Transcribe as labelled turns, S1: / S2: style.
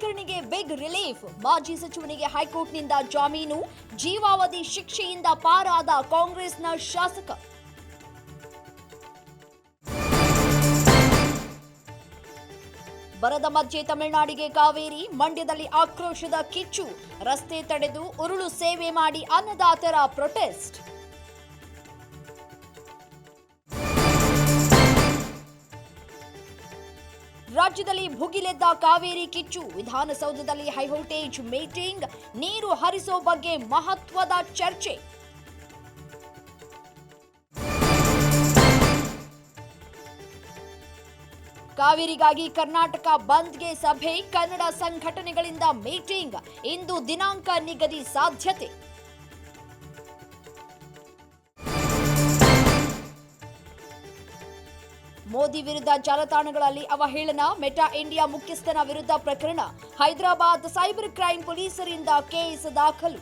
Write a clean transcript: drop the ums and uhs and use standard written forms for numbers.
S1: ಪ್ರಕರಣಕ್ಕೆ big relief. ಮಾಜಿ ಸಚಿವನಿಗೆ ಹೈಕೋರ್ಟ್ನಿಂದ ಜಾಮೀನು, ಜೀವಾವಧಿ ಶಿಕ್ಷೆಯಿಂದ ಪಾರಾದ ಕಾಂಗ್ರೆಸ್ನ ಶಾಸಕ. ಬರದ ಮಧ್ಯೆ ತಮಿಳುನಾಡಿಗೆ ಕಾವೇರಿ, ಮಂಡ್ಯದಲ್ಲಿ ಆಕ್ರೋಶದ ಕಿಚ್ಚು. ರಸ್ತೆ ತಡೆದು ಉರುಳು ಸೇವೆ ಮಾಡಿ ಅನ್ನದಾತರ ಪ್ರೊಟೆಸ್ಟ್. ರಾಜ್ಯದಲ್ಲಿ ಭುಗಿಲೆದ್ದ ಕಾವೇರಿ ಕಿಚ್ಚು. ವಿಧಾನಸೌಧದಲ್ಲಿ ಹೈವೋಲ್ಟೇಜ್ ಮೀಟಿಂಗ್, ನೀರು ಹರಿಸೋ ಬಗ್ಗೆ ಮಹತ್ವದ ಚರ್ಚೆ. ಕಾವೇರಿಗಾಗಿ ಕರ್ನಾಟಕ ಬಂದ್ಗೆ ಸಭೆ, ಕನ್ನಡ ಸಂಘಟನೆಗಳಿಂದ ಮೀಟಿಂಗ್. ಇಂದು ದಿನಾಂಕ ನಿಗದಿ ಸಾಧ್ಯತೆ. ಮೋದಿ ವಿರುದ್ಧ ಜಾಲತಾಣಗಳಲ್ಲಿ ಅವಹೇಳನ, ಮೆಟಾ ಇಂಡಿಯಾ ಮುಖ್ಯಸ್ಥನ ವಿರುದ್ಧ ಪ್ರಕರಣ. ಹೈದರಾಬಾದ್ ಸೈಬರ್ ಕ್ರೈಂ ಪೊಲೀಸರಿಂದ ಕೇಸ್ ದಾಖಲು.